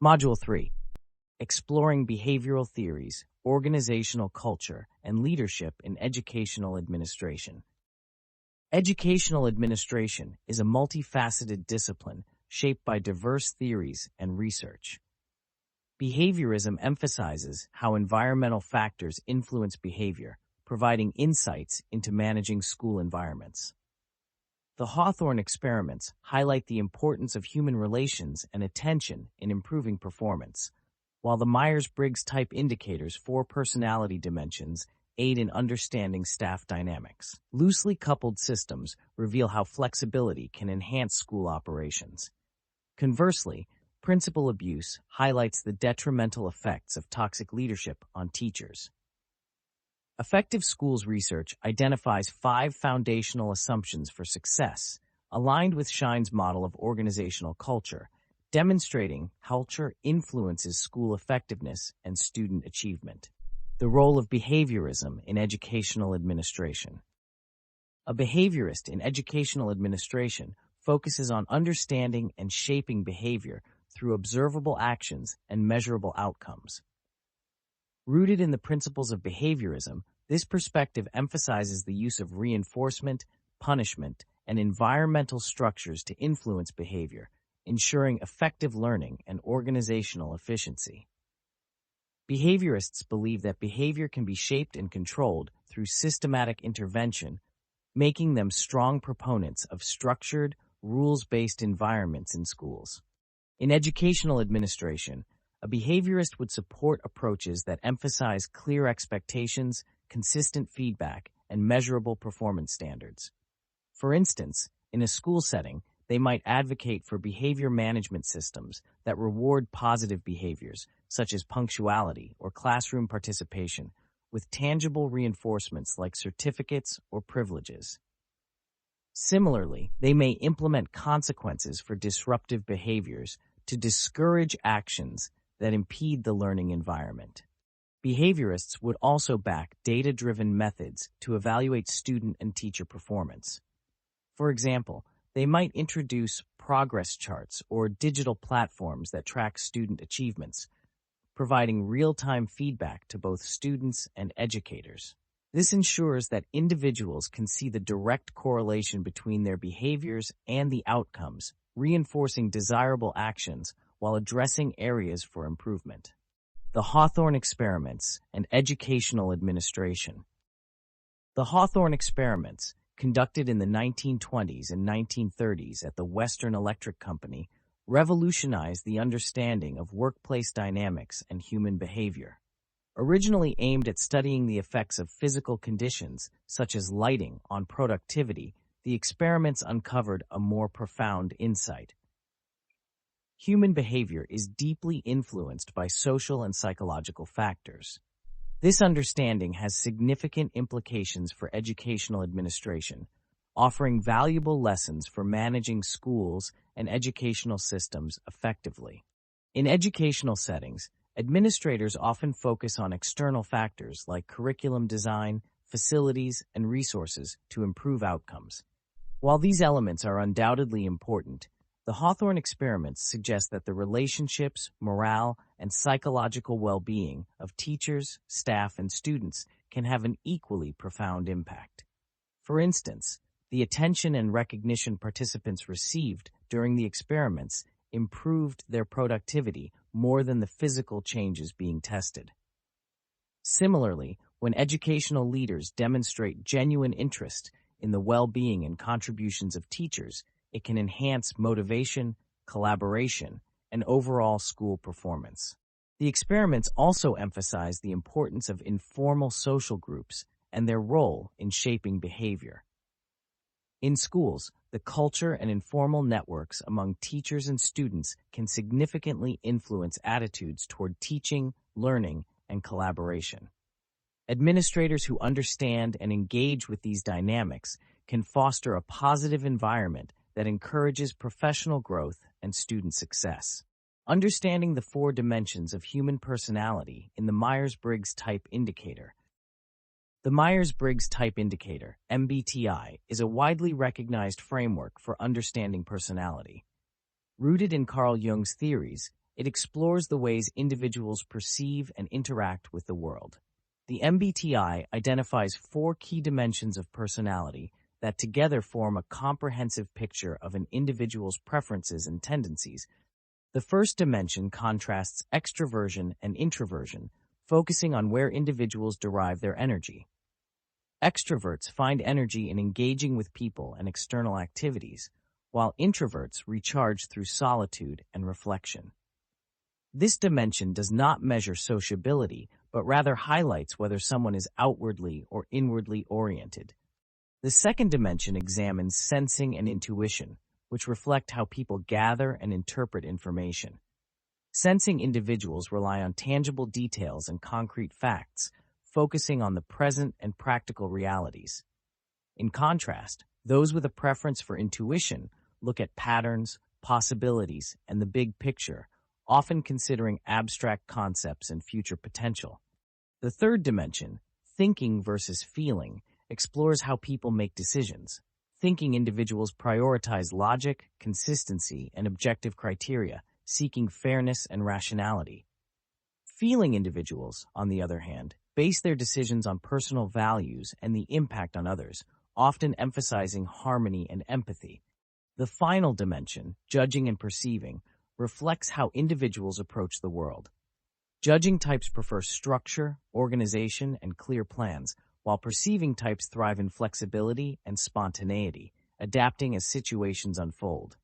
Module 3. Exploring Behavioral Theories, Organizational Culture, and Leadership in Educational Administration. Educational administration is a multifaceted discipline shaped by diverse theories and research. Behaviorism emphasizes how environmental factors influence behavior, providing insights into managing school environments. The Hawthorne experiments highlight the importance of human relations and attention in improving performance, while the Myers-Briggs type indicators' 4 personality dimensions aid in understanding staff dynamics. Loosely coupled systems reveal how flexibility can enhance school operations. Conversely, principal abuse highlights the detrimental effects of toxic leadership on teachers. Effective Schools research identifies 5 foundational assumptions for success, aligned with Shine's model of organizational culture, demonstrating how culture influences school effectiveness and student achievement. The role of behaviorism in educational administration. A behaviorist in educational administration focuses on understanding and shaping behavior through observable actions and measurable outcomes. Rooted in the principles of behaviorism, this perspective emphasizes the use of reinforcement, punishment, and environmental structures to influence behavior, ensuring effective learning and organizational efficiency. Behaviorists believe that behavior can be shaped and controlled through systematic intervention, making them strong proponents of structured, rules-based environments in schools. In educational administration, a behaviorist would support approaches that emphasize clear expectations, consistent feedback, and measurable performance standards. For instance, in a school setting, they might advocate for behavior management systems that reward positive behaviors, such as punctuality or classroom participation, with tangible reinforcements like certificates or privileges. Similarly, they may implement consequences for disruptive behaviors to discourage actions that impede the learning environment. Behaviorists would also back data-driven methods to evaluate student and teacher performance. For example, they might introduce progress charts or digital platforms that track student achievements, providing real-time feedback to both students and educators. This ensures that individuals can see the direct correlation between their behaviors and the outcomes, reinforcing desirable actions while addressing areas for improvement. The Hawthorne experiments and educational administration. The Hawthorne experiments, conducted in the 1920s and 1930s at the Western Electric Company, revolutionized the understanding of workplace dynamics and human behavior. Originally aimed at studying the effects of physical conditions, such as lighting, on productivity, the experiments uncovered a more profound insight. Human behavior is deeply influenced by social and psychological factors. This understanding has significant implications for educational administration, offering valuable lessons for managing schools and educational systems effectively. In educational settings, administrators often focus on external factors like curriculum design, facilities, and resources to improve outcomes. While these elements are undoubtedly important, the Hawthorne experiments suggest that the relationships, morale, and psychological well-being of teachers, staff, and students can have an equally profound impact. For instance, the attention and recognition participants received during the experiments improved their productivity more than the physical changes being tested. Similarly, when educational leaders demonstrate genuine interest in the well-being and contributions of teachers, it can enhance motivation, collaboration, and overall school performance. The experiments also emphasize the importance of informal social groups and their role in shaping behavior. In schools, the culture and informal networks among teachers and students can significantly influence attitudes toward teaching, learning, and collaboration. Administrators who understand and engage with these dynamics can foster a positive environment that encourages professional growth and student success. Understanding the 4 dimensions of human personality in the Myers-Briggs Type Indicator. The Myers-Briggs Type Indicator, MBTI, is a widely recognized framework for understanding personality. Rooted in Carl Jung's theories, It explores the ways individuals perceive and interact with the world. The MBTI identifies 4 key dimensions of personality that together form a comprehensive picture of an individual's preferences and tendencies. The first dimension contrasts extroversion and introversion, focusing on where individuals derive their energy. Extroverts find energy in engaging with people and external activities, while introverts recharge through solitude and reflection. This dimension does not measure sociability, but rather highlights whether someone is outwardly or inwardly oriented. The second dimension examines sensing and intuition, which reflect how people gather and interpret information. Sensing individuals rely on tangible details and concrete facts, focusing on the present and practical realities. In contrast, those with a preference for intuition look at patterns, possibilities, and the big picture, often considering abstract concepts and future potential. The third dimension, thinking versus feeling, explores how people make decisions. Thinking individuals prioritize logic, consistency, and objective criteria, seeking fairness and rationality. Feeling individuals, on the other hand, base their decisions on personal values and the impact on others, often emphasizing harmony and empathy. The final dimension, judging and perceiving, reflects how individuals approach the world. Judging types prefer structure, organization, and clear plans, while perceiving types thrive in flexibility and spontaneity, adapting as situations unfold.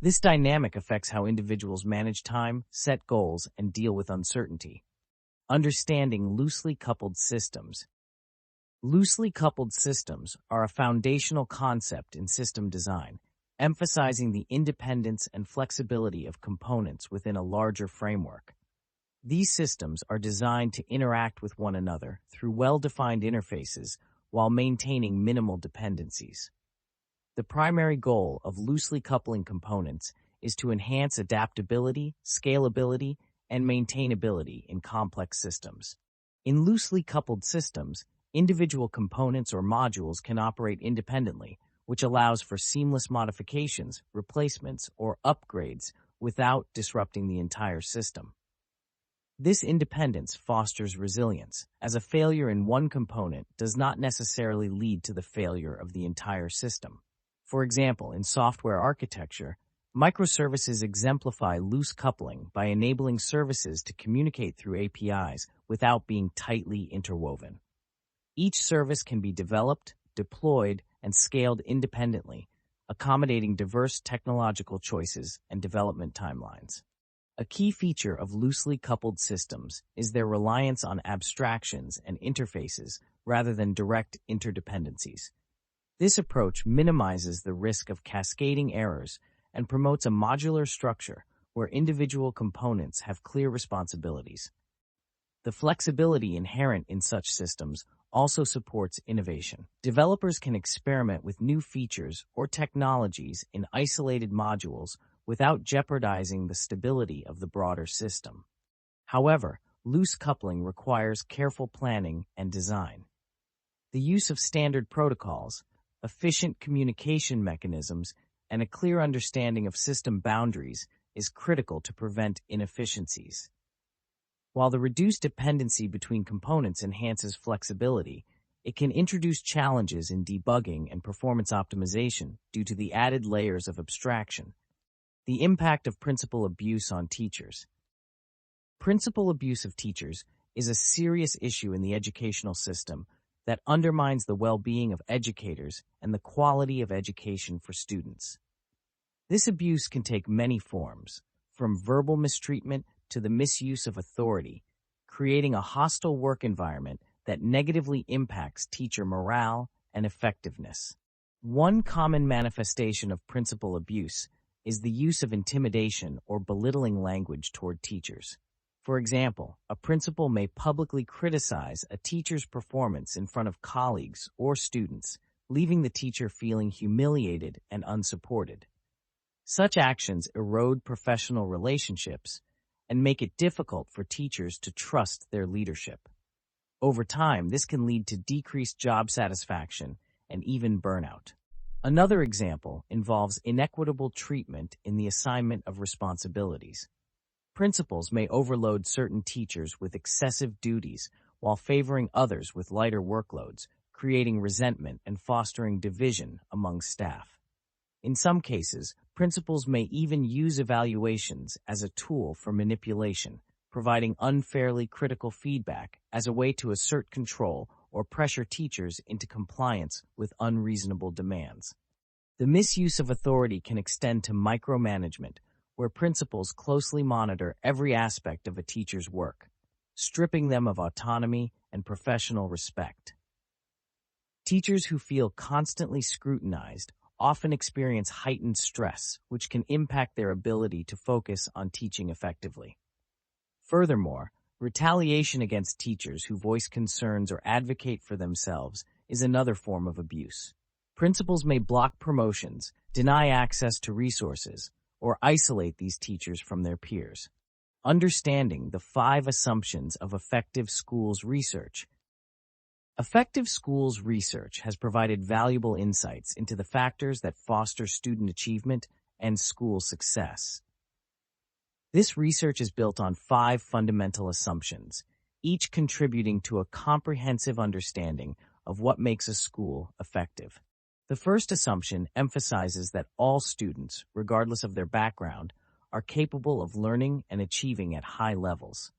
This dynamic affects how individuals manage time, set goals, and deal with uncertainty. Understanding loosely coupled systems. Loosely coupled systems are a foundational concept in system design, emphasizing the independence and flexibility of components within a larger framework. These systems are designed to interact with one another through well-defined interfaces while maintaining minimal dependencies. The primary goal of loosely coupling components is to enhance adaptability, scalability, and maintainability in complex systems. In loosely coupled systems, individual components or modules can operate independently, which allows for seamless modifications, replacements, or upgrades without disrupting the entire system. This independence fosters resilience, as a failure in one component does not necessarily lead to the failure of the entire system. For example, in software architecture, microservices exemplify loose coupling by enabling services to communicate through APIs without being tightly interwoven. Each service can be developed, deployed, and scaled independently, accommodating diverse technological choices and development timelines. A key feature of loosely coupled systems is their reliance on abstractions and interfaces rather than direct interdependencies. This approach minimizes the risk of cascading errors and promotes a modular structure where individual components have clear responsibilities. The flexibility inherent in such systems also supports innovation. Developers can experiment with new features or technologies in isolated modules without jeopardizing the stability of the broader system. However, loose coupling requires careful planning and design. The use of standard protocols, efficient communication mechanisms, and a clear understanding of system boundaries is critical to prevent inefficiencies. While the reduced dependency between components enhances flexibility, it can introduce challenges in debugging and performance optimization due to the added layers of abstraction. The impact of principal abuse on teachers. Principal abuse of teachers is a serious issue in the educational system that undermines the well-being of educators and the quality of education for students. This abuse can take many forms, from verbal mistreatment to the misuse of authority, creating a hostile work environment that negatively impacts teacher morale and effectiveness. One common manifestation of principal abuse is the use of intimidation or belittling language toward teachers. For example, a principal may publicly criticize a teacher's performance in front of colleagues or students, leaving the teacher feeling humiliated and unsupported. Such actions erode professional relationships and make it difficult for teachers to trust their leadership. Over time, this can lead to decreased job satisfaction and even burnout. Another example involves inequitable treatment in the assignment of responsibilities. Principals may overload certain teachers with excessive duties while favoring others with lighter workloads, creating resentment and fostering division among staff. In some cases, principals may even use evaluations as a tool for manipulation, providing unfairly critical feedback as a way to assert control or pressure teachers into compliance with unreasonable demands. The misuse of authority can extend to micromanagement, where principals closely monitor every aspect of a teacher's work, stripping them of autonomy and professional respect. Teachers who feel constantly scrutinized often experience heightened stress, which can impact their ability to focus on teaching effectively. Furthermore, retaliation against teachers who voice concerns or advocate for themselves is another form of abuse. Principals may block promotions, deny access to resources, or isolate these teachers from their peers. Understanding the 5 assumptions of effective schools research. Effective schools research has provided valuable insights into the factors that foster student achievement and school success. This research is built on 5 fundamental assumptions, each contributing to a comprehensive understanding of what makes a school effective. The first assumption emphasizes that all students, regardless of their background, are capable of learning and achieving at high levels.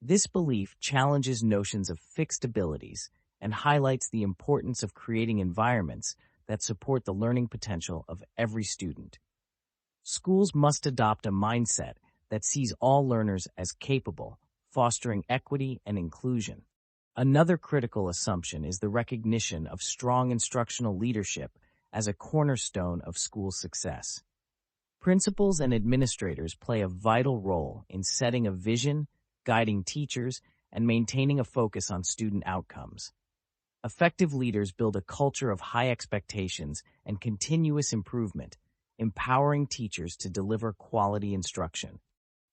This belief challenges notions of fixed abilities and highlights the importance of creating environments that support the learning potential of every student. Schools must adopt a mindset that sees all learners as capable, fostering equity and inclusion. Another critical assumption is the recognition of strong instructional leadership as a cornerstone of school success. Principals and administrators play a vital role in setting a vision, guiding teachers, and maintaining a focus on student outcomes. Effective leaders build a culture of high expectations and continuous improvement, empowering teachers to deliver quality instruction.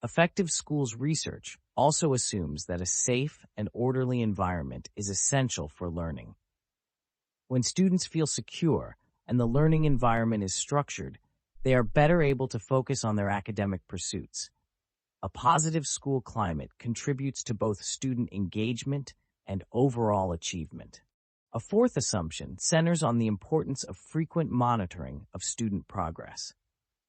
Effective schools research also assumes that a safe and orderly environment is essential for learning. When students feel secure and the learning environment is structured, they are better able to focus on their academic pursuits. A positive school climate contributes to both student engagement and overall achievement. A fourth assumption centers on the importance of frequent monitoring of student progress.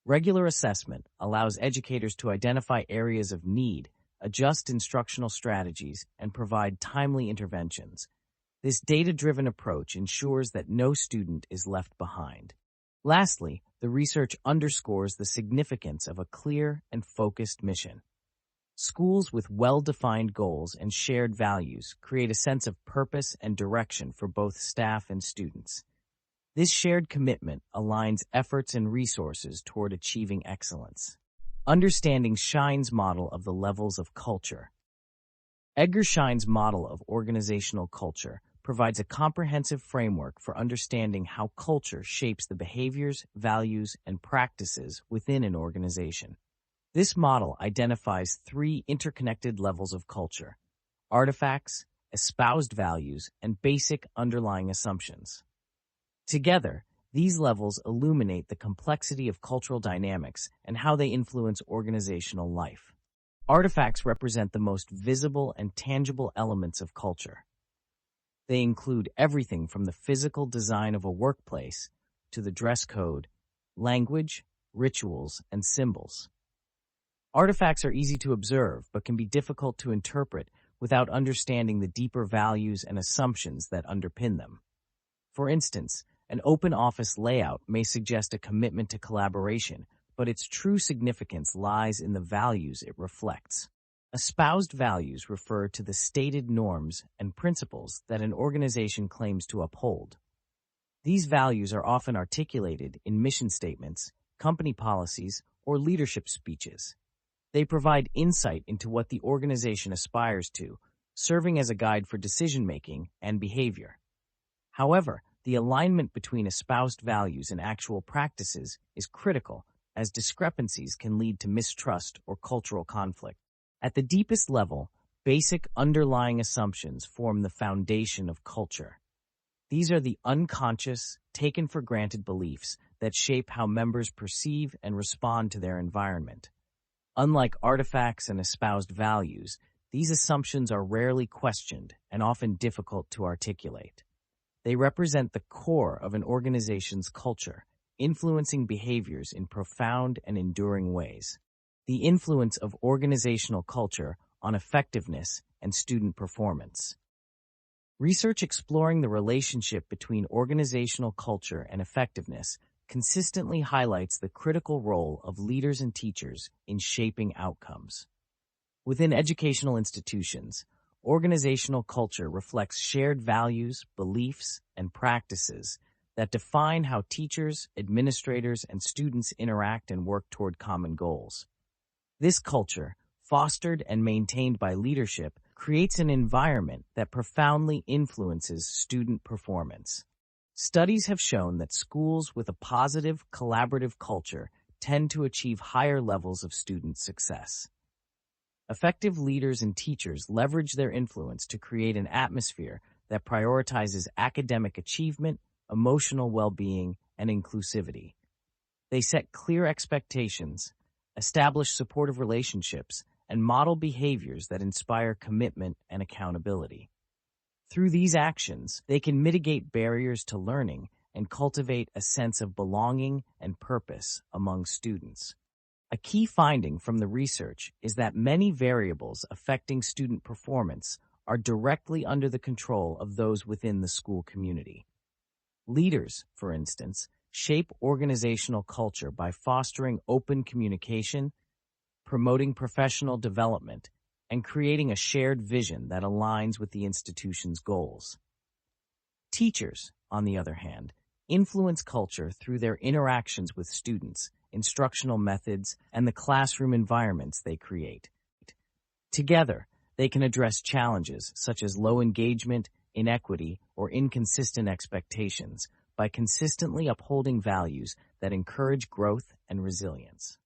Regular assessment allows educators to identify areas of need, adjust instructional strategies, and provide timely interventions. This data-driven approach ensures that no student is left behind. Lastly, the research underscores the significance of a clear and focused mission. Schools with well-defined goals and shared values create a sense of purpose and direction for both staff and students. This shared commitment aligns efforts and resources toward achieving excellence. Understanding Schein's model of the levels of culture. Edgar Schein's model of organizational culture provides a comprehensive framework for understanding how culture shapes the behaviors, values, and practices within an organization. This model identifies 3 interconnected levels of culture: artifacts, espoused values, and basic underlying assumptions. Together, these levels illuminate the complexity of cultural dynamics and how they influence organizational life. Artifacts represent the most visible and tangible elements of culture. They include everything from the physical design of a workplace to the dress code, language, rituals, and symbols. Artifacts are easy to observe but can be difficult to interpret without understanding the deeper values and assumptions that underpin them. For instance, an open office layout may suggest a commitment to collaboration, but its true significance lies in the values it reflects. Espoused values refer to the stated norms and principles that an organization claims to uphold. These values are often articulated in mission statements, company policies, or leadership speeches. They provide insight into what the organization aspires to, serving as a guide for decision-making and behavior. However, the alignment between espoused values and actual practices is critical, as discrepancies can lead to mistrust or cultural conflict. At the deepest level, basic underlying assumptions form the foundation of culture. These are the unconscious, taken-for-granted beliefs that shape how members perceive and respond to their environment. Unlike artifacts and espoused values, these assumptions are rarely questioned and often difficult to articulate. They represent the core of an organization's culture, influencing behaviors in profound and enduring ways. The influence of organizational culture on effectiveness and student performance. Research exploring the relationship between organizational culture and effectiveness consistently highlights the critical role of leaders and teachers in shaping outcomes. Within educational institutions, organizational culture reflects shared values, beliefs, and practices that define how teachers, administrators, and students interact and work toward common goals. This culture, fostered and maintained by leadership, creates an environment that profoundly influences student performance. Studies have shown that schools with a positive, collaborative culture tend to achieve higher levels of student success. Effective leaders and teachers leverage their influence to create an atmosphere that prioritizes academic achievement, emotional well-being, and inclusivity. They set clear expectations, establish supportive relationships, and model behaviors that inspire commitment and accountability. Through these actions, they can mitigate barriers to learning and cultivate a sense of belonging and purpose among students. A key finding from the research is that many variables affecting student performance are directly under the control of those within the school community. Leaders, for instance, shape organizational culture by fostering open communication, promoting professional development, and creating a shared vision that aligns with the institution's goals. Teachers, on the other hand, influence culture through their interactions with students, instructional methods, and the classroom environments they create. Together, they can address challenges such as low engagement, inequity, or inconsistent expectations by consistently upholding values that encourage growth and resilience.